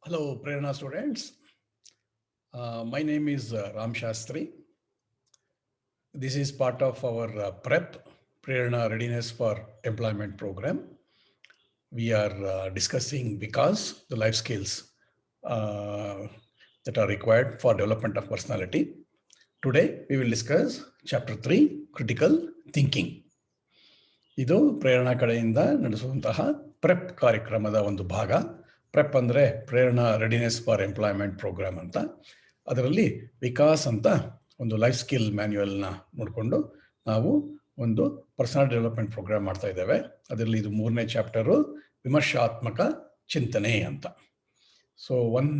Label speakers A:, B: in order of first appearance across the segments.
A: Hello, Prerna students. My name is Ram Shastri. This is part of our PrEP, Prerna Readiness for Employment program. We are discussing because the life skills that are required for development of personality. Today, we will discuss Chapter 3, Critical Thinking. ಇದು ಪ್ರೇರಣಾ ಕಡೆಯಿಂದ ನಡೆಸುವಂತಹ prep ಕಾರ್ಯಕ್ರಮದ ಒಂದು ಭಾಗ. Prep ಅಂದರೆ ಪ್ರೇರಣಾ readiness for employment program ಅಂತ. ಅದರಲ್ಲಿ ವಿಕಾಸ್ ಅಂತ ಒಂದು ಲೈಫ್ ಸ್ಕಿಲ್ ಮ್ಯಾನ್ಯುಯಲ್ನ ನೋಡಿಕೊಂಡು ನಾವು ಒಂದು ಪರ್ಸನಲ್ ಡೆವಲಪ್ಮೆಂಟ್ ಪ್ರೋಗ್ರಾಮ್ ಮಾಡ್ತಾ ಇದ್ದೇವೆ. ಅದರಲ್ಲಿ ಇದು 3ನೇ ಚಾಪ್ಟರು, ವಿಮರ್ಶಾತ್ಮಕ ಚಿಂತನೆ ಅಂತ. So one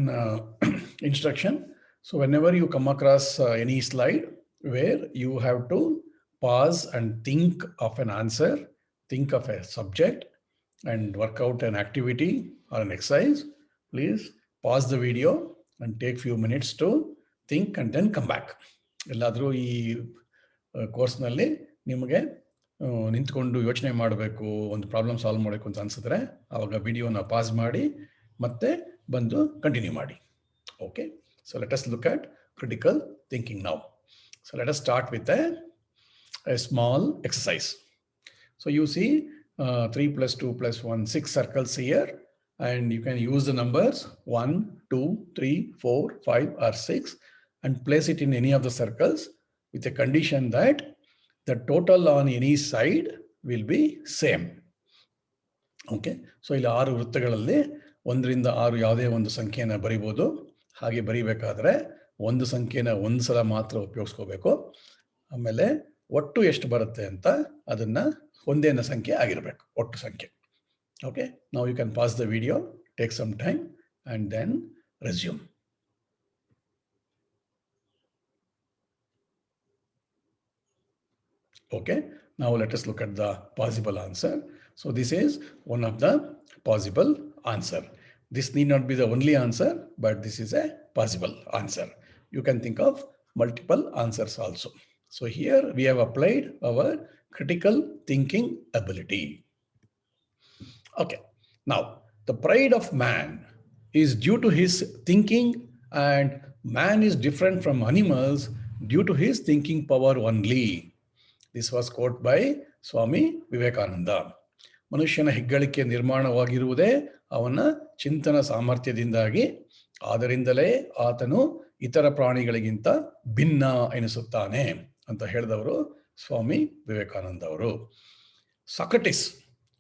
A: instruction. So whenever you come across any slide where you have to pause and think of an answer, think of a subject and work out an activity or an exercise. Please pause the video and take few minutes to think and then come back. ಎಲ್ಲಾದರೂ ಈ ಕೋರ್ಸ್ನಲ್ಲಿ ನಿಮಗೆ ನಿಂತ್ಕೊಂಡು ಯೋಚನೆ ಮಾಡಬೇಕು, ಒಂದು problem solve ಮಾಡಬೇಕು ಅಂತ ಅನಿಸಿದ್ರೆ ಆವಾಗ ವಿಡಿಯೋನ ಪಾಸ್ ಮಾಡಿ ಮತ್ತೆ ಬಂದು ಕಂಟಿನ್ಯೂ ಮಾಡಿ. Okay, so let us look at critical thinking now. So let us start with a small exercise. So you see 3 plus 2 plus 1, 6 circles here, and you can use the numbers 1, 2, 3, 4, 5 or 6 and place it in any of the circles with a condition that the total on any side will be same. Okay, so ಇಲ್ಲಿ 6 ವೃತ್ತಗಳಲ್ಲಿ 1 ರಿಂದ 6 ಯಾವುದೇ ಒಂದು ಸಂಖ್ಯೆಯನ್ನು ಬರಿಬೋದು. ಹಾಗೆ ಬರಿಬೇಕಾದ್ರೆ ಒಂದು ಸಂಖ್ಯೆನ ಒಂದು ಸಲ ಮಾತ್ರ ಉಪಯೋಗಿಸ್ಕೋಬೇಕು. ಆಮೇಲೆ ಒಟ್ಟು ಎಷ್ಟು ಬರುತ್ತೆ ಅಂತ ಅದನ್ನ ಒಂದೇನ ಸಂಖ್ಯೆ ಆಗಿರಬೇಕು, ಒಟ್ಟು ಸಂಖ್ಯೆ. Okay, now you can pass the video, take some time and then resume. Okay, now let us look at the possible answer. So this is one of the possible answer. This need not be the only answer, but this is a possible answer. You can think of multiple answers also. So here we have applied our critical thinking ability. Okay, now the pride of man is due to his thinking, and man is different from animals due to his thinking power only. This was quoted by Swami Vivekananda. ಮನುಷ್ಯನ ಹೆಗ್ಗಳಿಕೆ ನಿರ್ಮಾಣವಾಗಿರುವುದೇ ಅವನ ಚಿಂತನ ಸಾಮರ್ಥ್ಯದಿಂದಾಗಿ, ಆದ್ದರಿಂದಲೇ ಆತನು ಇತರ ಪ್ರಾಣಿಗಳಿಗಿಂತ ಭಿನ್ನ ಎನಿಸುತ್ತಾನೆ ಅಂತ ಹೇಳಿದವರು ಸ್ವಾಮಿ ವಿವೇಕಾನಂದ ಅವರು. Socrates,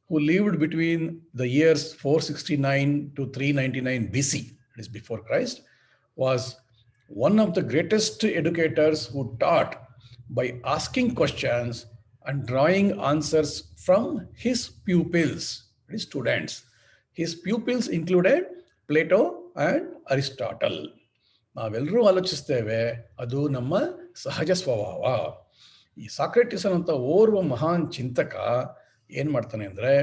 A: who lived between the years 469 to 399 BC, that is before Christ, was one of the greatest educators who taught by asking questions and drawing answers from his pupils, that is students. His pupils included Plato and Aristotle. ನಾವೆಲ್ಲರೂ ಆಲೋಚಿಸ್ತೇವೆ, ಅದು ನಮ್ಮ ಸಹಜ ಸ್ವಭಾವ. ಈ Socrates ಅನ್ನುವಂಥ ಓರ್ವ ಮಹಾನ್ ಚಿಂತಕ ಏನು ಮಾಡ್ತಾನೆ ಅಂದರೆ,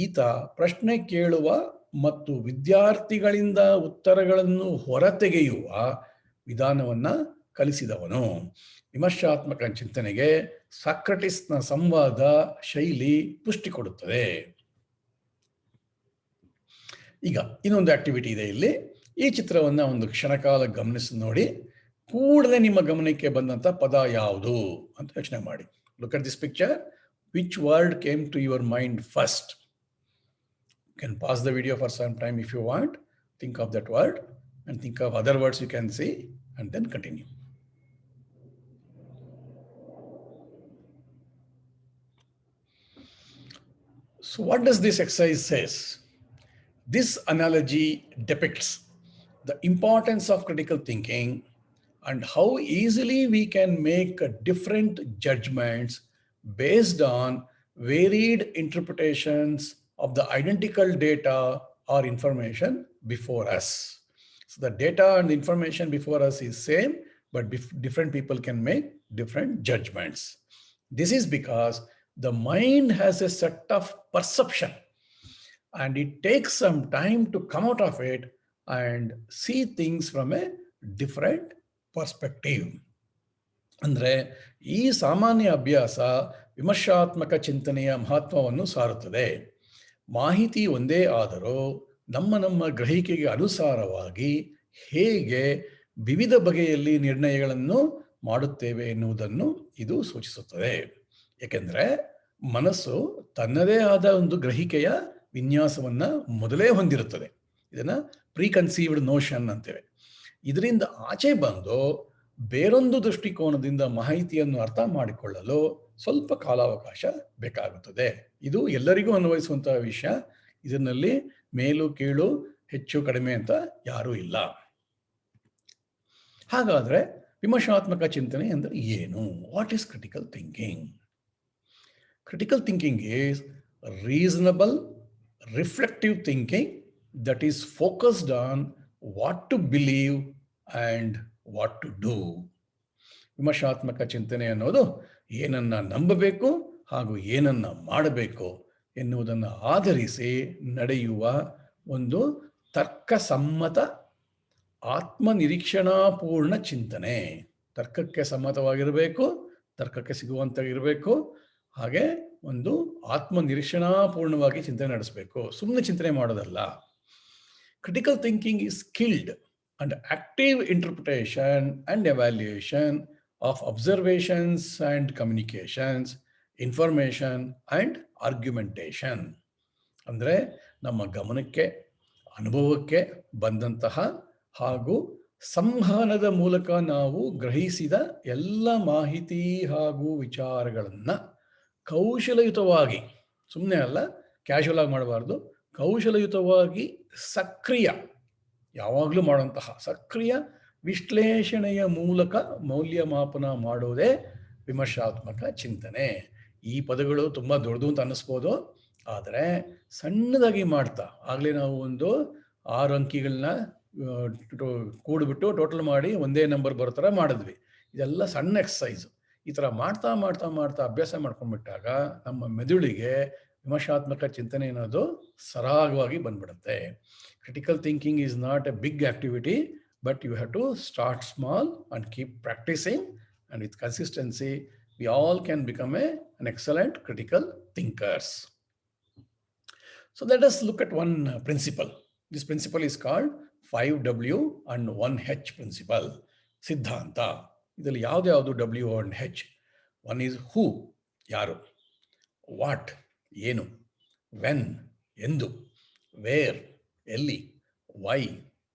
A: ಈತ ಪ್ರಶ್ನೆ ಕೇಳುವ ಮತ್ತು ವಿದ್ಯಾರ್ಥಿಗಳಿಂದ ಉತ್ತರಗಳನ್ನು ಹೊರತೆಗೆಯುವ ವಿಧಾನವನ್ನು ಕಲಿಸಿದವನು. ವಿಮರ್ಶಾತ್ಮಕ ಚಿಂತನೆಗೆ ಸಾಕ್ರೆಟಿಸ್ನ ಸಂವಾದ ಶೈಲಿ ಪುಷ್ಟಿ ಕೊಡುತ್ತದೆ. ಈಗ ಇನ್ನೊಂದು ಆಕ್ಟಿವಿಟಿ ಇದೆ ಇಲ್ಲಿ. ಈ ಚಿತ್ರವನ್ನು ಒಂದು ಕ್ಷಣಕಾಲ ಗಮನಿಸಿ ನೋಡಿ, ಕೂಡಲೇ ನಿಮ್ಮ ಗಮನಕ್ಕೆ ಬಂದಂಥ ಪದ ಯಾವುದು ಅಂತ ಯೋಚನೆ ಮಾಡಿ. Look at this picture. Which word came to your mind first? You can pass the video for some time if you want. Think of that word and think of other words you can see and then continue. So what does this exercise says? This analogy depicts the importance of critical thinking and how easily we can make different judgments based on varied interpretations of the identical data or information before us. So the data and the information before us is same, but different people can make different judgments. This is because the mind has a set of perception and it takes some time to come out of it and see things from a different perspective. ಅಂದರೆ ಈ ಸಾಮಾನ್ಯ ಅಭ್ಯಾಸ ವಿಮರ್ಶಾತ್ಮಕ ಚಿಂತನೆಯ ಮಹತ್ವವನ್ನು ಸಾರುತ್ತದೆ. ಮಾಹಿತಿ ಒಂದೇ ಆದರೂ ನಮ್ಮ ಗ್ರಹಿಕೆಗೆ ಅನುಸಾರವಾಗಿ ಹೇಗೆ ವಿವಿಧ ಬಗೆಯಲ್ಲಿ ನಿರ್ಣಯಗಳನ್ನು ಮಾಡುತ್ತೇವೆ ಎನ್ನುವುದನ್ನು ಇದು ಸೂಚಿಸುತ್ತದೆ. ಏಕೆಂದರೆ ಮನಸ್ಸು ತನ್ನದೇ ಆದ ಒಂದು ಗ್ರಹಿಕೆಯ ವಿನ್ಯಾಸವನ್ನು ಮೊದಲೇ ಹೊಂದಿರುತ್ತದೆ. ಇದನ್ನು ಪ್ರೀಕನ್ಸೀವ್ಡ್ ನೋಷನ್ ಅಂತೇವೆ. ಇದರಿಂದ ಆಚೆ ಬಂದು ಬೇರೊಂದು ದೃಷ್ಟಿಕೋನದಿಂದ ಮಾಹಿತಿಯನ್ನು ಅರ್ಥ ಮಾಡಿಕೊಳ್ಳಲು ಸ್ವಲ್ಪ ಕಾಲಾವಕಾಶ ಬೇಕಾಗುತ್ತದೆ. ಇದು ಎಲ್ಲರಿಗೂ ಅನ್ವಯಿಸುವಂತಹ ವಿಷಯ. ಇದರಲ್ಲಿ ಮೇಲು ಕೀಳು ಹೆಚ್ಚು ಕಡಿಮೆ ಅಂತ ಯಾರೂ ಇಲ್ಲ. ಹಾಗಾದರೆ ವಿಮರ್ಶಾತ್ಮಕ ಚಿಂತನೆ ಅಂದರೆ ಏನು? What is critical thinking? Critical thinking is reasonable reflective thinking that is focused on what to believe and what to do. ವಿಮರ್ಶಾತ್ಮಕ ಚಿಂತನೆ ಅನ್ನೋದು ಏನನ್ನ ನಂಬಬೇಕು ಹಾಗೂ ಏನನ್ನ ಮಾಡಬೇಕು ಎನ್ನುವುದನ್ನು ಆಧರಿಸಿ ನಡೆಯುವ ಒಂದು ತರ್ಕಸಮ್ಮತ ಆತ್ಮನಿರೀಕ್ಷಣಾಪೂರ್ಣ ಚಿಂತನೆ. ತರ್ಕಕ್ಕೆ ಸಮ್ಮತವಾಗಿರಬೇಕು, ತರ್ಕಕ್ಕೆ ಸಿಗುವಂತಾಗಿರಬೇಕು, ಹಾಗೆ ಒಂದು ಆತ್ಮನಿರೀಕ್ಷಣಾಪೂರ್ಣವಾಗಿ ಚಿಂತನೆ ನಡೆಸಬೇಕು. ಸುಮ್ಮನೆ ಚಿಂತನೆ ಮಾಡೋದಲ್ಲ. Critical thinking is skilled and active interpretation and evaluation of observations and communications, information and argumentation. ಅಂದರೆ ನಮ್ಮ ಗಮನಕ್ಕೆ, ಅನುಭವಕ್ಕೆ ಬಂದಂತಹ ಹಾಗೂ ಸಂವಹನದ ಮೂಲಕ ನಾವು ಗ್ರಹಿಸಿದ ಎಲ್ಲ ಮಾಹಿತಿ ಹಾಗೂ ವಿಚಾರಗಳನ್ನು ಕೌಶಲಯುತವಾಗಿ, ಸುಮ್ಮನೆ ಅಲ್ಲ, ಕ್ಯಾಶುವಲ್ ಆಗಿ ಮಾಡಬಾರ್ದು, ಕೌಶಲಯುತವಾಗಿ ಸಕ್ರಿಯ, ಯಾವಾಗಲೂ ಮಾಡುವಂತಹ ಸಕ್ರಿಯ ವಿಶ್ಲೇಷಣೆಯ ಮೂಲಕ ಮೌಲ್ಯಮಾಪನ ಮಾಡುವುದೇ ವಿಮರ್ಶಾತ್ಮಕ ಚಿಂತನೆ. ಈ ಪದಗಳು ತುಂಬ ದೊಡ್ಡದು ಅಂತ ಅನ್ನಿಸ್ಬೋದು, ಆದರೆ ಸಣ್ಣದಾಗಿ ಮಾಡ್ತಾ, ಆಗಲೇ ನಾವು ಒಂದು 6 ಅಂಕಿಗಳನ್ನ ಕೂಡಿಬಿಟ್ಟು ಟೋಟಲ್ ಮಾಡಿ ಒಂದೇ ನಂಬರ್ ಬರೋ ಥರ ಮಾಡಿದ್ವಿ. ಇದೆಲ್ಲ ಸಣ್ಣ ಎಕ್ಸಸೈಸು. ಈ ಥರ ಮಾಡ್ತಾ ಮಾಡ್ತಾ ಮಾಡ್ತಾ ಅಭ್ಯಾಸ ಮಾಡ್ಕೊಂಡ್ಬಿಟ್ಟಾಗ ನಮ್ಮ ಮೆದುಳಿಗೆ ವಿಮರ್ಶಾತ್ಮಕ ಚಿಂತನೆ ಅನ್ನೋದು ಸರಾಗವಾಗಿ ಬಂದ್ಬಿಡುತ್ತೆ. Critical thinking is not a big activity, but you have to start small and keep practicing, and with consistency we all can become an excellent critical thinkers. So let us look at one principle. This principle is called 5W and 1H principle. ಸಿದ್ಧಾಂತ. ಇದರಲ್ಲಿ ಯಾವುದು W and H? One is who, ಯಾರು, what, ಏನು, when, ಎಂದು, wear, ಎಲ್ಲಿ, Y,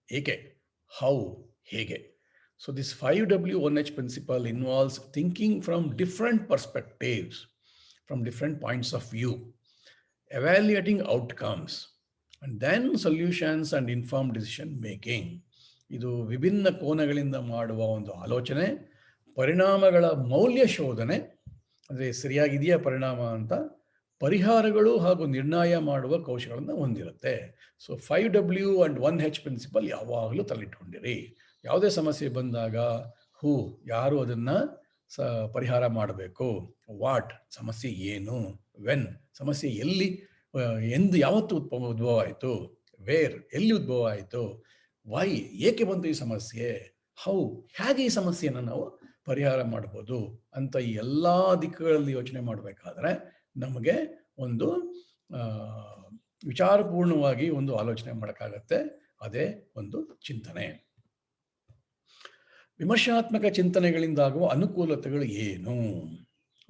A: ಏಕೆ, how, ಹೇಗೆ. So this 5W 1H principle involves thinking from different perspectives, from different points of view, evaluating outcomes, and then solutions and informed decision making. ಇದು ವಿಭಿನ್ನ ಕೋನಗಳಿಂದ ಮಾಡುವ ಒಂದು ಆಲೋಚನೆ, ಪರಿಣಾಮಗಳ ಮೌಲ್ಯ ಶೋಧನೆ, ಅಂದರೆ ಸರಿಯಾಗಿದೆಯಾ ಪರಿಣಾಮ ಅಂತ, ಪರಿಹಾರಗಳು ಹಾಗೂ ನಿರ್ಣಯ ಮಾಡುವ ಕೌಶಲಗಳನ್ನು ಹೊಂದಿರುತ್ತೆ. So 5W and 1H principal ಯಾವಾಗಲೂ ತಲೆಯಿಟ್ಕೊಂಡಿರಿ. ಯಾವುದೇ ಸಮಸ್ಯೆ ಬಂದಾಗ ಹೂ, ಯಾರು ಅದನ್ನು ಪರಿಹಾರ ಮಾಡಬೇಕು, ವಾಟ್, ಸಮಸ್ಯೆ ಏನು, ವೆನ್, ಸಮಸ್ಯೆ ಎಲ್ಲಿ, ಎಂದು, ಯಾವತ್ತು ಉದ್ಭವ ಆಯಿತು, ವೇರ್, ಎಲ್ಲಿ ಉದ್ಭವ ಆಯಿತು, ವೈ, ಏಕೆ ಬಂತು ಈ ಸಮಸ್ಯೆ, ಹೌ, ಹೇಗೆ ಈ ಸಮಸ್ಯೆಯನ್ನು ನಾವು ಪರಿಹಾರ ಮಾಡ್ಬೋದು ಅಂತ ಈ ಎಲ್ಲ ದಿಕ್ಕುಗಳಲ್ಲಿ ಯೋಚನೆ ಮಾಡಬೇಕಾದ್ರೆ ನಮಗೆ ಒಂದು ವಿಚಾರಪೂರ್ಣವಾಗಿ ಒಂದು ಆಲೋಚನೆ ಮಾಡೋಕ್ಕಾಗತ್ತೆ. ಅದೇ ಒಂದು ಚಿಂತನೆ. ವಿಮರ್ಶಾತ್ಮಕ ಚಿಂತನೆಗಳಿಂದಾಗುವ ಅನುಕೂಲತೆಗಳು ಏನು?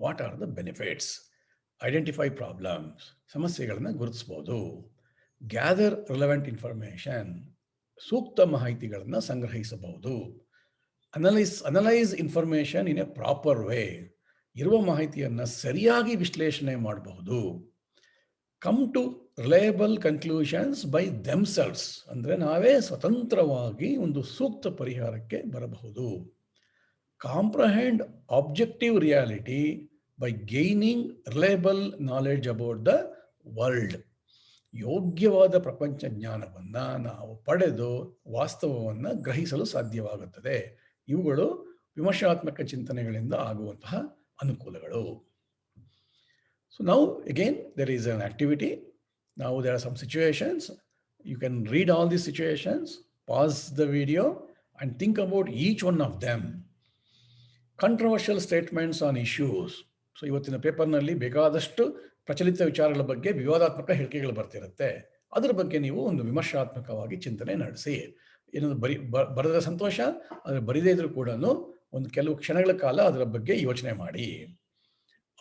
A: What are the benefits? Identify problems, ಸಮಸ್ಯೆಗಳನ್ನು ಗುರುತಿಸ್ಬೋದು. ಗ್ಯಾದರ್ ರಿಲೆವೆಂಟ್ ಇನ್ಫಾರ್ಮೇಷನ್, ಸೂಕ್ತ ಮಾಹಿತಿಗಳನ್ನು ಸಂಗ್ರಹಿಸಬಹುದು. Analyse information in a proper way, ಇರುವ ಮಾಹಿತಿಯನ್ನು ಸರಿಯಾಗಿ ವಿಶ್ಲೇಷಣೆ ಮಾಡಬಹುದು. Come to reliable conclusions by themselves, ಅಂದರೆ ನಾವೇ ಸ್ವತಂತ್ರವಾಗಿ ಒಂದು ಸೂಕ್ತ ಪರಿಹಾರಕ್ಕೆ ಬರಬಹುದು. Comprehend objective reality by gaining reliable knowledge about the world, ಯೋಗ್ಯವಾದ ಪ್ರಪಂಚ ಜ್ಞಾನವನ್ನು ನಾವು ಪಡೆದು ವಾಸ್ತವವನ್ನು ಗ್ರಹಿಸಲು ಸಾಧ್ಯವಾಗುತ್ತದೆ. ಇವುಗಳು ವಿಮರ್ಶಾತ್ಮಕ ಚಿಂತನೆಗಳಿಂದ ಆಗುವಂತಹ ಅನುಕೂಲಗಳು. So now again there is an activity. Now there are some situations. You can read all these situations, pause the video and think about each one of them. Controversial statements on issues. So ಇವತ್ತಿನ ಪೇಪರ್ನಲ್ಲಿ ಬೇಕಾದಷ್ಟು ಪ್ರಚಲಿತ ವಿಚಾರಗಳ ಬಗ್ಗೆ ವಿವಾದಾತ್ಮಕ ಹೇಳಿಕೆಗಳು ಬರ್ತಿರುತ್ತೆ. ಅದರ ಬಗ್ಗೆ ನೀವು ಒಂದು ವಿಮರ್ಶಾತ್ಮಕವಾಗಿ ಚಿಂತನೆ ನಡೆಸಿ. ಏನೊಂದು ಬರೆದ ಸಂತೋಷ, ಆದರೆ ಬರೀದೇ ಇದ್ರೂ ಕೂಡ ಒಂದು ಕೆಲವು ಕ್ಷಣಗಳ ಕಾಲ ಅದರ ಬಗ್ಗೆ ಯೋಚನೆ ಮಾಡಿ.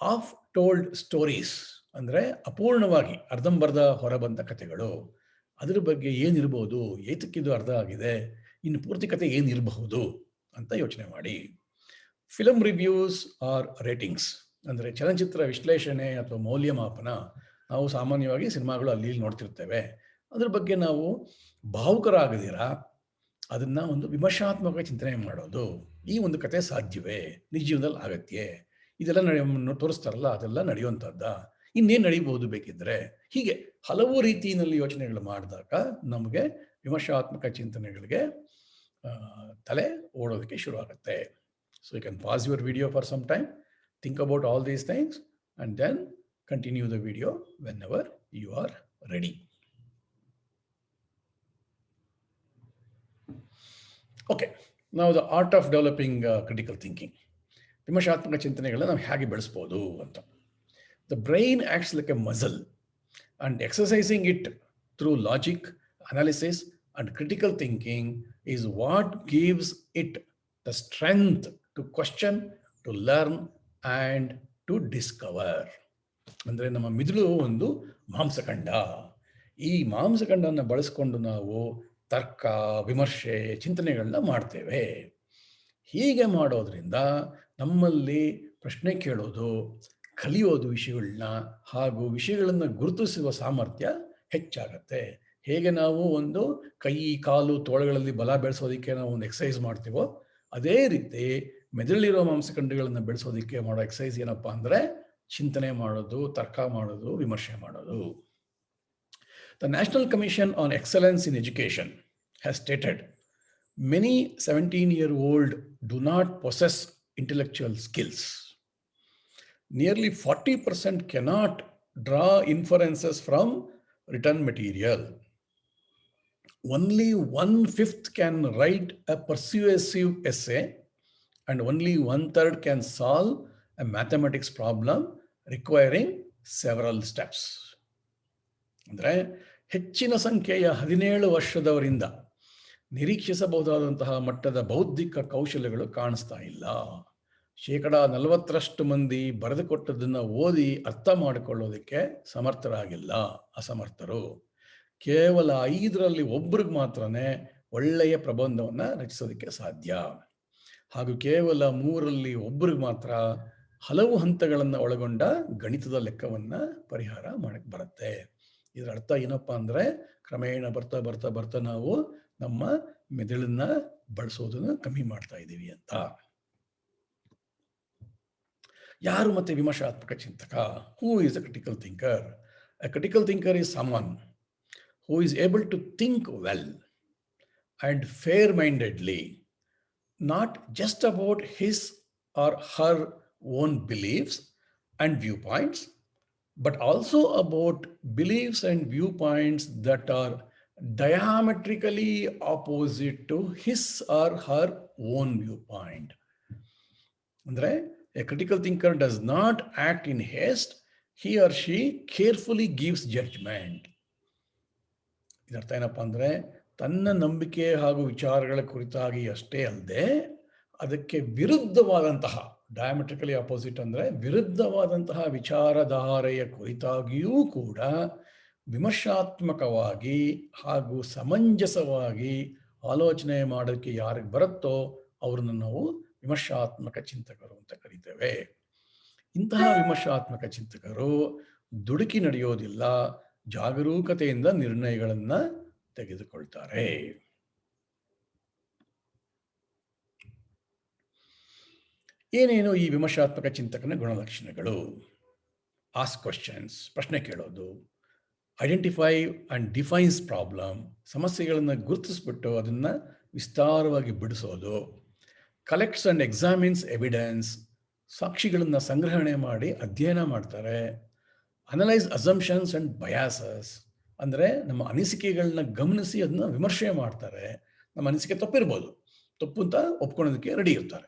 A: ಆಫ್ ಟೋಲ್ಡ್ ಸ್ಟೋರೀಸ್ ಅಂದರೆ ಅಪೂರ್ಣವಾಗಿ ಅರ್ಧಂಬರ್ಧ ಹೊರಬಂದ ಕಥೆಗಳು, ಅದರ ಬಗ್ಗೆ ಏನಿರ್ಬೋದು, ಏತಕ್ಕಿದು ಅರ್ಧ ಆಗಿದೆ, ಇನ್ನು ಪೂರ್ತಿ ಕಥೆ ಏನಿರಬಹುದು ಅಂತ ಯೋಚನೆ ಮಾಡಿ. ಫಿಲಮ್ ರಿವ್ಯೂಸ್ ಆರ್ ರೇಟಿಂಗ್ಸ್ ಅಂದರೆ ಚಲನಚಿತ್ರ ವಿಶ್ಲೇಷಣೆ ಅಥವಾ ಮೌಲ್ಯಮಾಪನ. ನಾವು ಸಾಮಾನ್ಯವಾಗಿ ಸಿನಿಮಾಗಳು ಅಲ್ಲಿ ನೋಡ್ತಿರ್ತೇವೆ. ಅದ್ರ ಬಗ್ಗೆ ನಾವು ಭಾವುಕರಾಗದಿರ ಅದನ್ನು ಒಂದು ವಿಮರ್ಶಾತ್ಮಕ ಚಿಂತನೆ ಮಾಡೋದು. ಈ ಒಂದು ಕತೆ ಸಾಧ್ಯವೇ, ನಿಜ ಜೀವನದಲ್ಲಿ ಆಗತ್ಯೆ, ಇದೆಲ್ಲ ತೋರಿಸ್ತಾರಲ್ಲ ಅದೆಲ್ಲ ನಡೆಯುವಂಥದ್ದ, ಇನ್ನೇನು ನಡೀಬಹುದು ಬೇಕಿದ್ರೆ, ಹೀಗೆ ಹಲವು ರೀತಿಯಲ್ಲಿ ಯೋಚನೆಗಳು ಮಾಡಿದಾಗ ನಮಗೆ ವಿಮರ್ಶಾತ್ಮಕ ಚಿಂತನೆಗಳಿಗೆ ತಲೆ ಓಡೋದಕ್ಕೆ ಶುರುವಾಗುತ್ತೆ. So you can pause your video for some time, think about all these things, and then continue the video whenever you are ready. Okay, now the art of developing critical thinking. ವಿಮರ್ಶಾತ್ಮಕ ಚಿಂತನೆಗಳನ್ನ ನಾವು ಹೇಗೆ ಬೆಳೆಸ್ಬೋದು ಅಂತ. The brain acts like a muscle, and exercising it through logic, analysis, and critical thinking is what gives it the strength to question, to learn, and to discover. ಅಂದರೆ ನಮ್ಮ ಮಿದುಳು ಒಂದು ಮಾಂಸಖಂಡ. ಈ ಮಾಂಸಖಂಡವನ್ನು ಬಳಸ್ಕೊಂಡು ನಾವು ತರ್ಕ, ವಿಮರ್ಶೆ, ಚಿಂತನೆಗಳನ್ನ ಮಾಡ್ತೇವೆ. ಹೀಗೆ ಮಾಡೋದ್ರಿಂದ ನಮ್ಮಲ್ಲಿ ಪ್ರಶ್ನೆ ಕೇಳೋದು, ಕಲಿಯೋದು ವಿಷಯಗಳನ್ನ ಹಾಗೂ ವಿಷಯಗಳನ್ನು ಗುರುತಿಸುವ ಸಾಮರ್ಥ್ಯ ಹೆಚ್ಚಾಗತ್ತೆ. ಹೇಗೆ ನಾವು ಒಂದು ಕೈ, ಕಾಲು, ತೋಳುಗಳಲ್ಲಿ ಬಲ ಬೆಳೆಸೋದಕ್ಕೆ ನಾವು ಒಂದು ಎಕ್ಸಸೈಸ್ ಮಾಡ್ತೀವೋ, ಅದೇ ರೀತಿ ಮೆದುಳಲ್ಲಿರೋ ಮಾಂಸಖಂಡಗಳನ್ನು ಬೆಳೆಸೋದಕ್ಕೆ ಮಾಡೋ ಎಕ್ಸಸೈಸ್ ಏನಪ್ಪ ಅಂದರೆ ಚಿಂತನೆ ಮಾಡೋದು, ತರ್ಕ ಮಾಡೋದು, ವಿಮರ್ಶೆ ಮಾಡೋದು. The national commission on excellence in education has stated many 17-year-old do not possess intellectual skills. Nearly 40% cannot draw inferences from written material. Only 1/5 can write a persuasive essay, and only 1/3 can solve a mathematics problem requiring several steps. ಅಂದರೆ ಹೆಚ್ಚಿನ ಸಂಖ್ಯೆಯ 17 ವರ್ಷದವರಿಂದ ನಿರೀಕ್ಷಿಸಬಹುದಾದಂತಹ ಮಟ್ಟದ ಬೌದ್ಧಿಕ ಕೌಶಲ್ಯಗಳು ಕಾಣಿಸ್ತಾ ಇಲ್ಲ. 40% ಮಂದಿ ಬರೆದುಕೊಟ್ಟದನ್ನು ಓದಿ ಅರ್ಥ ಮಾಡಿಕೊಳ್ಳೋದಕ್ಕೆ ಸಮರ್ಥರಾಗಿಲ್ಲ, ಅಸಮರ್ಥರು. ಕೇವಲ 5ರಲ್ಲಿ 1 ಮಾತ್ರನೇ ಒಳ್ಳೆಯ ಪ್ರಬಂಧವನ್ನು ರಚಿಸೋದಕ್ಕೆ ಸಾಧ್ಯ. ಹಾಗೂ ಕೇವಲ 3ರಲ್ಲಿ 1 ಮಾತ್ರ ಹಲವು ಹಂತಗಳನ್ನು ಒಳಗೊಂಡ ಗಣಿತದ ಲೆಕ್ಕವನ್ನು ಪರಿಹಾರ ಮಾಡಕ್ಕೆ ಬರುತ್ತೆ. ಇದರ ಅರ್ಥ ಏನಪ್ಪಾ ಅಂದರೆ ಕ್ರಮೇಣ ಬರ್ತಾ ಬರ್ತಾ ಬರ್ತಾ ನಾವು ನಮ್ಮ ಮೆದುಳನ್ನ ಬಳಸೋದನ್ನು ಕಮ್ಮಿ ಮಾಡ್ತಾ ಇದ್ದೀವಿ ಅಂತ. ಯಾರು ಮತ್ತೆ ವಿಮರ್ಶಾತ್ಮಕ ಚಿಂತಕ? Who is a critical thinker? A critical thinker is someone who is able to think well and fair-mindedly, not just about his or her own beliefs and viewpoints, but also about beliefs and viewpoints that are diametrically opposite to his or her own viewpoint. Andre, a critical thinker does not act in haste. He or she carefully gives judgment. ಇದರ್ಥ ಏನಪ್ಪ ಅಂದರೆ ತನ್ನ ನಂಬಿಕೆ ಹಾಗೂ ವಿಚಾರಗಳ ಕುರಿತಾಗಿ ಅಷ್ಟೇ ಅಲ್ಲದೆ ಅದಕ್ಕೆ ವಿರುದ್ಧವಾದಂತಹ, ಡಯಾಮೆಟ್ರಿಕಲಿ ಅಪೋಸಿಟ್ ಅಂದರೆ ವಿರುದ್ಧವಾದಂತಹ ವಿಚಾರಧಾರೆಯ ಕುರಿತಾಗಿಯೂ ಕೂಡ ವಿಮರ್ಶಾತ್ಮಕವಾಗಿ ಹಾಗೂ ಸಮಂಜಸವಾಗಿ ಆಲೋಚನೆ ಮಾಡೋಕ್ಕೆ ಯಾರಿಗೆ ಬರುತ್ತೋ ಅವ್ರನ್ನ ನಾವು ವಿಮರ್ಶಾತ್ಮಕ ಚಿಂತಕರು ಅಂತ ಕರಿತೇವೆ. ಇಂತಹ ವಿಮರ್ಶಾತ್ಮಕ ಚಿಂತಕರು ದುಡುಕಿ ನಡೆಯೋದಿಲ್ಲ, ಜಾಗರೂಕತೆಯಿಂದ ನಿರ್ಣಯಗಳನ್ನು ತೆಗೆದುಕೊಳ್ತಾರೆ. ಏನೇನು ಈ ವಿಮರ್ಶಾತ್ಮಕ ಚಿಂತಕನ ಗುಣಲಕ್ಷಣಗಳು? ಆಸ್ಕ್ ಕ್ವಶನ್ಸ್, ಪ್ರಶ್ನೆ ಕೇಳೋದು. ಐಡೆಂಟಿಫೈ ಆ್ಯಂಡ್ ಡಿಫೈನ್ಸ್ ಪ್ರಾಬ್ಲಮ್, ಸಮಸ್ಯೆಗಳನ್ನು ಗುರುತಿಸ್ಬಿಟ್ಟು ಅದನ್ನು ವಿಸ್ತಾರವಾಗಿ ಬಿಡಿಸೋದು. ಕಲೆಕ್ಟ್ಸ್ ಆ್ಯಂಡ್ ಎಕ್ಸಾಮಿನ್ಸ್ ಎವಿಡೆನ್ಸ್, ಸಾಕ್ಷಿಗಳನ್ನು ಸಂಗ್ರಹಣೆ ಮಾಡಿ ಅಧ್ಯಯನ ಮಾಡ್ತಾರೆ. ಅನಲೈಸ್ ಅಸಂಪ್ಷನ್ಸ್ ಆ್ಯಂಡ್ ಬಯಾಸಸ್, ಅಂದರೆ ನಮ್ಮ ಅನಿಸಿಕೆಗಳನ್ನ ಗಮನಿಸಿ ಅದನ್ನ ವಿಮರ್ಶೆ ಮಾಡ್ತಾರೆ. ನಮ್ಮ ಅನಿಸಿಕೆ ತಪ್ಪಿರ್ಬೋದು, ತಪ್ಪು ಅಂತ ಒಪ್ಕೊಳ್ಳೋದಕ್ಕೆ ರೆಡಿ ಇರ್ತಾರೆ.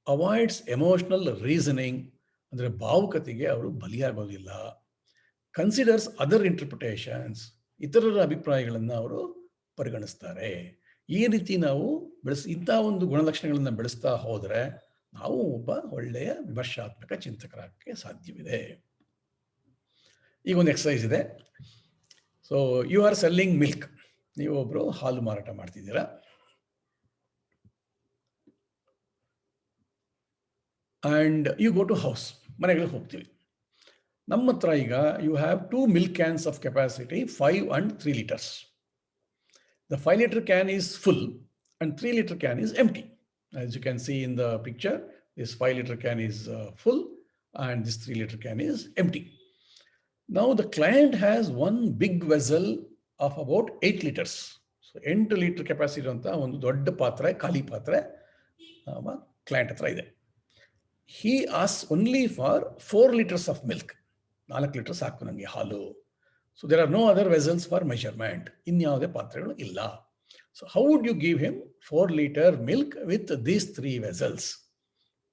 A: ಅವಾಯ್ಡ್ಸ್ ಎಮೋಷನಲ್ ರೀಸನಿಂಗ್, ಅಂದರೆ ಭಾವುಕತೆಗೆ ಅವರು ಬಲಿಯಾಗೋದಿಲ್ಲ. ಕನ್ಸಿಡರ್ಸ್ ಅದರ್ ಇಂಟರ್ಪ್ರಿಟೇಷನ್ಸ್, ಇತರರ ಅಭಿಪ್ರಾಯಗಳನ್ನು ಅವರು ಪರಿಗಣಿಸ್ತಾರೆ. ಈ ರೀತಿ ನಾವು ಇಂಥ ಒಂದು ಗುಣಲಕ್ಷಣಗಳನ್ನು ಬೆಳೆಸ್ತಾ ಹೋದರೆ ನಾವು ಒಬ್ಬ ಒಳ್ಳೆಯ ವಿಮರ್ಶಾತ್ಮಕ ಚಿಂತಕರಾಗಕ್ಕೆ ಸಾಧ್ಯವಿದೆ. ಈಗ ಒಂದು ಎಕ್ಸಸೈಸ್ ಇದೆ. So you are selling milk. ನೀವು ಒಬ್ಬರು ಹಾಲು ಮಾರಾಟ ಮಾಡ್ತಿದ್ದೀರಾ. And you go to house, ಮನೆಗಳಿಗೆ ಹೋಗ್ತೀವಿ. ನಮ್ಮ ಹತ್ರ ಈಗ you have 2 milk cans of capacity 5 and 3 liters. The 5 liter can is full and 3 liter can is empty. As you can see in the picture, this 5 liter can is full and this 3 liter can is empty. Now the client has one big vessel of about 8 liters. So 8 liter capacity anta ಒಂದು ದೊಡ್ಡ ಪಾತ್ರೆ, ಖಾಲಿ ಪಾತ್ರೆ client ಹತ್ರ ಇದೆ. He asks only for 4 liters of milk. 4 litre ಸಾಕು ನನಗೆ ಹಾಲು. So there are no other vessels for measurement. ಇನ್ಯಾವುದೇ ಪಾತ್ರೆಗಳು ಇಲ್ಲ. So how would you give him 4 liter milk with these 3 vessels?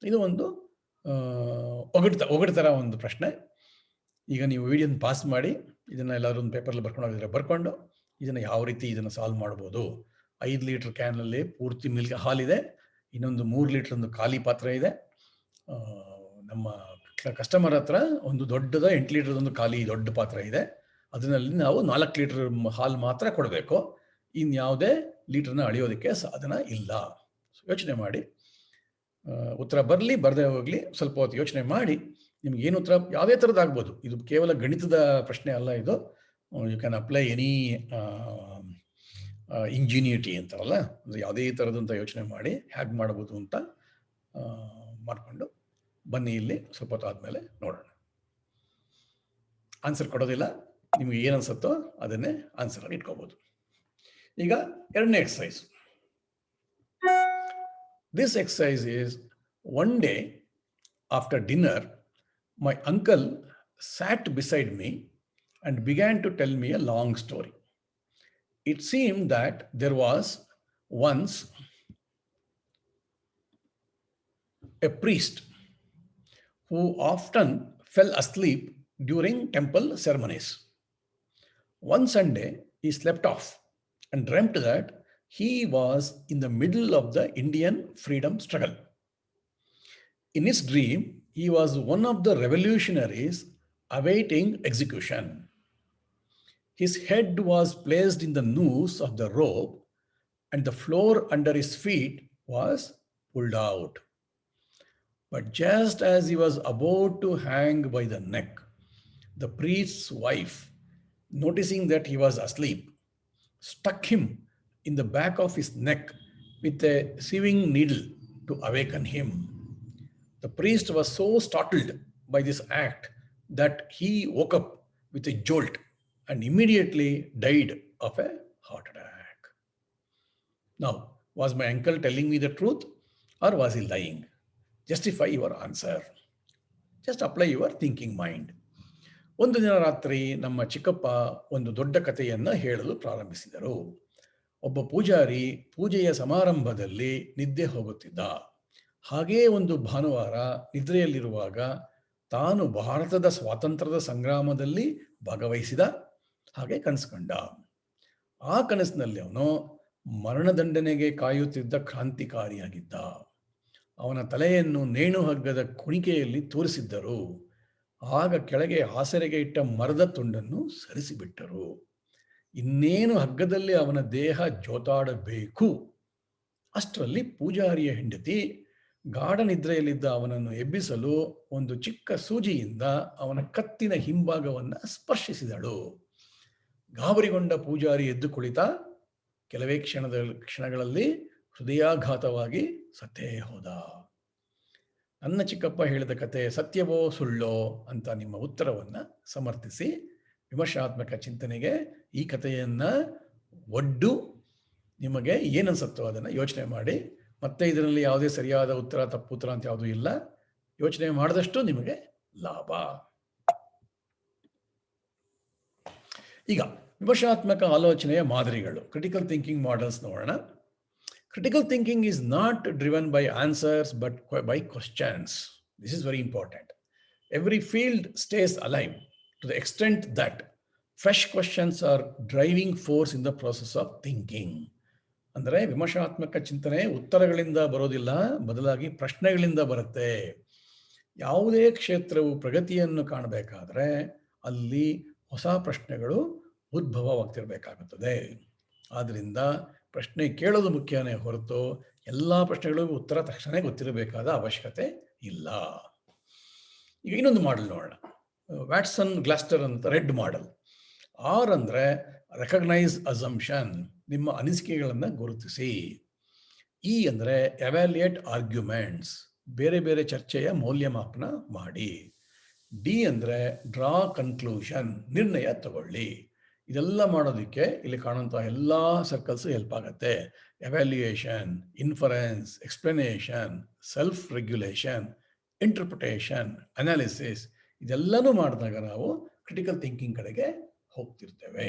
A: ಇದು ಒಂದು ಒಗಡ್ತರ ಒಂದು ಪ್ರಶ್ನೆ. ಈಗ ನೀವು ವಿಡಿಯೋನ ಪಾಸ್ ಮಾಡಿ ಇದನ್ನ ಎಲ್ಲಾದ್ರೂ ಒಂದು ಪೇಪರ್ಲ್ಲಿ ಬರ್ಕೊಂಡು ಹೋಗಿದ್ರೆ ಬರ್ಕೊಂಡು ಇದನ್ನು ಯಾವ ರೀತಿ ಇದನ್ನು ಸಾಲ್ವ್ ಮಾಡ್ಬೋದು. 5 ಲೀಟರ್ ಕ್ಯಾನಲ್ಲಿ ಪೂರ್ತಿ ಮಿಲ್ಕ್ ಹಾಲಿದೆ, ಇನ್ನೊಂದು 3 ಲೀಟರ್ ಒಂದು ಖಾಲಿ ಪಾತ್ರೆ ಇದೆ. ನಮ್ಮ ಕಸ್ಟಮರ್ ಹತ್ರ ಒಂದು ದೊಡ್ಡದ 8 ಲೀಟರ್ ಒಂದು ಖಾಲಿ ದೊಡ್ಡ ಪಾತ್ರೆ ಇದೆ. ಅದರಲ್ಲಿ ನಾವು 4 ಲೀಟರ್ ಹಾಲು ಮಾತ್ರ ಕೊಡಬೇಕು. ಇನ್ಯಾವುದೇ ಲೀಟರ್ನ ಅಳೆಯೋದಕ್ಕೆ ಸಾಧನ ಇಲ್ಲ. ಯೋಚನೆ ಮಾಡಿ, ಉತ್ತರ ಬರಲಿ ಬರದೇ ಹೋಗಲಿ, ಸ್ವಲ್ಪ ಹೊತ್ತು ಯೋಚನೆ ಮಾಡಿ. ನಿಮ್ಗೆ ಏನು ಉತ್ತರ ಯಾವುದೇ ಥರದ್ದಾಗ್ಬೋದು. ಇದು ಕೇವಲ ಗಣಿತದ ಪ್ರಶ್ನೆ ಅಲ್ಲ. ಇದು ಯು ಕ್ಯಾನ್ ಅಪ್ಲೈ ಎನಿ ಇಂಜಿನಿಯರಿಟಿ ಅಂತಾರಲ್ಲ, ಅಂದರೆ ಯಾವುದೇ ಥರದಂಥ ಯೋಚನೆ ಮಾಡಿ ಹೇಗೆ ಮಾಡ್ಬೋದು ಅಂತ ಮಾಡಿಕೊಂಡು ಬನ್ನಿ. ಇಲ್ಲಿ ಸ್ವಲ್ಪ ಹೊತ್ತು ಆದಮೇಲೆ ನೋಡೋಣ. ಆನ್ಸರ್ ಕೊಡೋದಿಲ್ಲ, ನಿಮ್ಗೆ ಏನು ಅನ್ಸುತ್ತೋ ಅದನ್ನೇ ಆನ್ಸರ್ ಆಗಿ ಇಟ್ಕೋಬೋದು. ಈಗ ಎರಡನೇ exercise. This exercise is one day after dinner my uncle sat beside me and began to tell me a long story. It seemed that there was once a priest who often fell asleep during temple ceremonies. One Sunday, he slept off and dreamt that he was in the middle of the Indian freedom struggle. In his dream, he was one of the revolutionaries awaiting execution. His head was placed in the noose of the rope and the floor under his feet was pulled out. But just as he was about to hang by the neck, the priest's wife, noticing that he was asleep, stuck him in the back of his neck with a sewing needle to awaken him. The priest was so startled by this act that he woke up with a jolt and immediately died of a heart attack. Now, was my uncle telling me the truth or was he lying? Justify your answer. Just apply your thinking mind. ಒಂದು ದಿನ ರಾತ್ರಿ ನಮ್ಮ ಚಿಕ್ಕಪ್ಪ ಒಂದು ದೊಡ್ಡ ಕಥೆಯನ್ನು ಹೇಳಲು ಪ್ರಾರಂಭಿಸಿದರು. ಒಬ್ಬ ಪೂಜಾರಿ ಪೂಜೆಯ ಸಮಾರಂಭದಲ್ಲಿ ನಿದ್ದೆ ಹೋಗುತ್ತಿದ್ದ. ಹಾಗೇ ಒಂದು ಭಾನುವಾರ ನಿದ್ರೆಯಲ್ಲಿರುವಾಗ ತಾನು ಭಾರತದ ಸ್ವಾತಂತ್ರ್ಯದ ಸಂಗ್ರಾಮದಲ್ಲಿ ಭಾಗವಹಿಸಿದ ಹಾಗೆ ಕನಸುಕೊಂಡ. ಆ ಕನಸಿನಲ್ಲಿ ಅವನು ಮರಣದಂಡನೆಗೆ ಕಾಯುತ್ತಿದ್ದ ಕ್ರಾಂತಿಕಾರಿಯಾಗಿದ್ದ. ಅವನ ತಲೆಯನ್ನು ನೇಣು ಹಗ್ಗದ ಕುಣಿಕೆಯಲ್ಲಿ ತೋರಿಸಿದ್ದರು. ಆಗ ಕೆಳಗೆ ಆಸರೆಗೆ ಇಟ್ಟ ಮರದ ತುಂಡನ್ನು ಸರಿಸಿಬಿಟ್ಟರು. ಇನ್ನೇನು ಹಗ್ಗದಲ್ಲಿ ಅವನ ದೇಹ ಜೋತಾಡಬೇಕು. ಅಷ್ಟರಲ್ಲಿ ಪೂಜಾರಿಯ ಹೆಂಡತಿ ಗಾಢ ನಿದ್ರೆಯಲ್ಲಿದ್ದ ಅವನನ್ನು ಎಬ್ಬಿಸಲು ಒಂದು ಚಿಕ್ಕ ಸೂಜಿಯಿಂದ ಅವನ ಕತ್ತಿನ ಹಿಂಭಾಗವನ್ನು ಸ್ಪರ್ಶಿಸಿದಳು. ಗಾಬರಿಗೊಂಡ ಪೂಜಾರಿ ಎದ್ದು ಕುಳಿತ. ಕೆಲವೇ ಕ್ಷಣಗಳಲ್ಲಿ ಹೃದಯಾಘಾತವಾಗಿ ಸತ್ತೇ ಹೋದ. ನನ್ನ ಚಿಕ್ಕಪ್ಪ ಹೇಳಿದ ಕತೆ ಸತ್ಯವೋ ಸುಳ್ಳೋ ಅಂತ ನಿಮ್ಮ ಉತ್ತರವನ್ನು ಸಮರ್ಥಿಸಿ ವಿಮರ್ಶಾತ್ಮಕ ಚಿಂತನೆಗೆ ಈ ಕಥೆಯನ್ನು ಒಡ್ಡು ನಿಮಗೆ ಏನನ್ಸುತ್ತೋ ಅದನ್ನು ಯೋಚನೆ ಮಾಡಿ. ಮತ್ತೆ ಇದರಲ್ಲಿ ಯಾವುದೇ ಸರಿಯಾದ ಉತ್ತರ ತಪ್ಪು ಉತ್ತರ ಅಂತ ಯಾವುದೂ ಇಲ್ಲ. ಯೋಚನೆ ಮಾಡಿದಷ್ಟು ನಿಮಗೆ ಲಾಭ. ಈಗ ವಿಮರ್ಶಾತ್ಮಕ ಆಲೋಚನೆಯ ಮಾದರಿಗಳು, ಕ್ರಿಟಿಕಲ್ ಥಿಂಕಿಂಗ್ ಮಾಡೆಲ್ಸ್ ನೋಡೋಣ. Critical thinking is not driven by answers but by questions. This is very important. Every field stays alive to the extent that fresh questions are driving force in the process of thinking. ಅಂದರೆ ವಿಮರ್ಶಾತ್ಮಕ ಚಿಂತನೆ ಉತ್ತರಗಳಿಂದ ಬರೋದಿಲ್ಲ, ಬದಲಾಗಿ ಪ್ರಶ್ನೆಗಳಿಂದ ಬರುತ್ತೆ. ಯಾವುದೇ ಕ್ಷೇತ್ರವು ಪ್ರಗತಿಯನ್ನು ಕಾಣಬೇಕಾದ್ರೆ ಅಲ್ಲಿ ಹೊಸ ಪ್ರಶ್ನೆಗಳು ಉದ್ಭವವಾಗ್ತಿರ್ಬೇಕಾಗುತ್ತದೆ. ಆದ್ದರಿಂದ ಪ್ರಶ್ನೆ ಕೇಳೋದು ಮುಖ್ಯನೇ ಹೊರತು ಎಲ್ಲ ಪ್ರಶ್ನೆಗಳಿಗೂ ಉತ್ತರ ತಕ್ಷಣ ಗೊತ್ತಿರಬೇಕಾದ ಅವಶ್ಯಕತೆ ಇಲ್ಲ. ಈಗ ಇನ್ನೊಂದು ಮಾಡೆಲ್ ನೋಡೋಣ. ವ್ಯಾಟ್ಸನ್ ಗ್ಲಾಸ್ಟರ್ ಅಂತ ರೆಡ್ ಮಾಡೆಲ್. ಆರ್ ಅಂದರೆ ರೆಕಗ್ನೈಸ್ ಅಸಂಪ್ಷನ್, ನಿಮ್ಮ ಅನಿಸಿಕೆಗಳನ್ನು ಗುರುತಿಸಿ. ಇ ಅಂದರೆ ಎವ್ಯಾಲ್ಯೂಯೇಟ್ ಆರ್ಗ್ಯುಮೆಂಟ್ಸ್, ಬೇರೆ ಬೇರೆ ಚರ್ಚೆಯ ಮೌಲ್ಯಮಾಪನ ಮಾಡಿ. ಡಿ ಅಂದರೆ ಡ್ರಾ ಕನ್ಕ್ಲೂಷನ್, ನಿರ್ಣಯ ತಗೊಳ್ಳಿ. ಇದೆಲ್ಲ ಮಾಡೋದಕ್ಕೆ ಇಲ್ಲಿ ಕಾಣುವಂಥ ಎಲ್ಲ ಸರ್ಕಲ್ಸು ಹೆಲ್ಪ್ ಆಗುತ್ತೆ. Evaluation, inference, explanation, self regulation, interpretation, analysis, ಇದೆಲ್ಲನೂ ಮಾಡಿದಾಗ ನಾವು ಕ್ರಿಟಿಕಲ್ ಥಿಂಕಿಂಗ್ ಕಡೆಗೆ ಹೋಗ್ತಿರ್ತೇವೆ.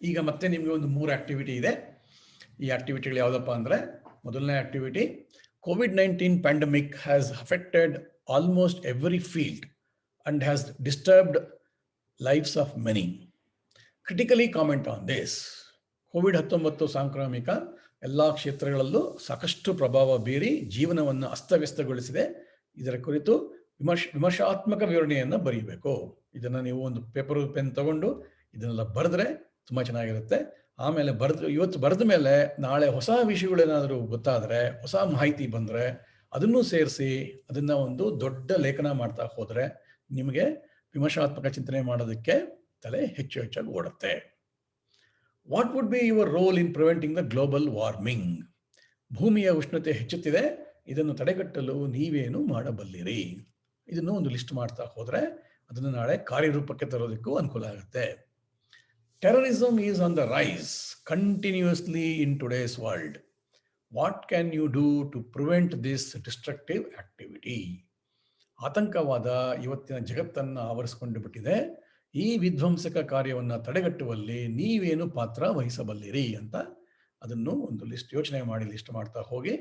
A: ಈಗ ಮತ್ತೆ ನಿಮಗೆ ಒಂದು 3 ಆಕ್ಟಿವಿಟಿ ಇದೆ. ಈ ಆಕ್ಟಿವಿಟಿಗಳು ಯಾವುದಪ್ಪ ಅಂದರೆ, ಮೊದಲನೇ activity, COVID-19 pandemic has affected almost every field and has disturbed lives of many. Critically comment on this. COVID-19 ಸಾಂಕ್ರಾಮಿಕ ಎಲ್ಲ ಕ್ಷೇತ್ರಗಳಲ್ಲೂ ಸಾಕಷ್ಟು ಪ್ರಭಾವ ಬೀರಿ ಜೀವನವನ್ನು ಅಸ್ತವ್ಯಸ್ತಗೊಳಿಸಿದೆ. ಇದರ ಕುರಿತು ವಿಮರ್ಶಾತ್ಮಕ ವಿವರಣೆಯನ್ನು ಬರೀಬೇಕು. ಇದನ್ನು ನೀವು ಒಂದು ಪೇಪರ್ ಪೆನ್ ತಗೊಂಡು ಇದನ್ನೆಲ್ಲ ಬರೆದ್ರೆ ತುಂಬ ಚೆನ್ನಾಗಿರುತ್ತೆ. ಆಮೇಲೆ ಇವತ್ತು ಬರೆದ ಮೇಲೆ ನಾಳೆ ಹೊಸ ವಿಷಯಗಳೇನಾದರೂ ಗೊತ್ತಾದರೆ, ಹೊಸ ಮಾಹಿತಿ ಬಂದರೆ ಅದನ್ನು ಸೇರಿಸಿ ಅದನ್ನು ಒಂದು ದೊಡ್ಡ ಲೇಖನ ಮಾಡ್ತಾ ಹೋದರೆ ನಿಮಗೆ ವಿಮರ್ಶಾತ್ಮಕ ಚಿಂತನೆ ಮಾಡೋದಕ್ಕೆ ತಲೆ ಹೆಚ್ಚಾಗಿ ಓಡುತ್ತೆ. What would be your role in preventing the global warming? ಭೂಮಿಯ ಉಷ್ಣತೆ ಹೆಚ್ಚುತ್ತಿದೆ, ಇದನ್ನು ತಡೆಗಟ್ಟಲು ನೀವೇನು ಮಾಡಬಲ್ಲಿರಿ? ಇದನ್ನು ಒಂದು ಲಿಸ್ಟ್ ಮಾಡ್ತಾ ಹೋದರೆ ಅದನ್ನು ನಾಳೆ ಕಾರ್ಯರೂಪಕ್ಕೆ ತರೋದಕ್ಕೂ ಅನುಕೂಲ ಆಗುತ್ತೆ. Terrorism is on the rise continuously in today's world. What can you do to prevent this destructive activity? ಆತಂಕವಾದ ಇವತ್ತಿನ ಜಗತ್ತನ್ನು ಆವರಿಸಿಕೊಂಡು ಬಿಟ್ಟಿದೆ. ಈ ವಿಧ್ವಂಸಕ ಕಾರ್ಯವನ್ನು ತಡೆಗಟ್ಟುವಲ್ಲಿ ನೀವೇನು ಪಾತ್ರ ವಹಿಸಬಲ್ಲಿರಿ ಅಂತ ಅದನ್ನು ಒಂದು ಯೋಚನೆ ಮಾಡಿ ಲಿಸ್ಟ್ ಮಾಡ್ತಾ ಹೋಗಿ.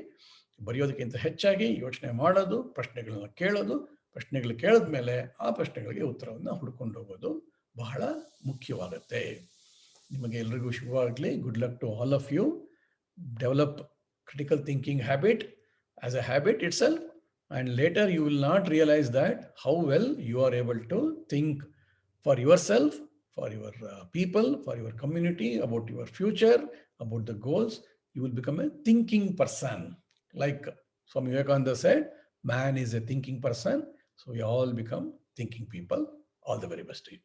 A: ಬರೆಯೋದಕ್ಕಿಂತ ಹೆಚ್ಚಾಗಿ ಯೋಚನೆ ಮಾಡೋದು, ಪ್ರಶ್ನೆಗಳನ್ನ ಕೇಳೋದು, ಪ್ರಶ್ನೆಗಳು ಕೇಳಿದ ಮೇಲೆ ಆ ಪ್ರಶ್ನೆಗಳಿಗೆ ಉತ್ತರವನ್ನು ಹುಡ್ಕೊಂಡು ಹೋಗೋದು ಬಹಳ ಮುಖ್ಯವಾಗುತ್ತೆ. ನಿಮಗೆ ಎಲ್ರಿಗೂ ಶುಭವಾಗಲಿ. Good luck to all of you. Develop critical thinking habit as a habit itself, and later you will not realize that how well you are able to think for yourself, for your people, for your community, about your future, about the goals. You will become a thinking person. Like Swami Vivekananda said, man is a thinking person. So we all become thinking people. All the very best to you.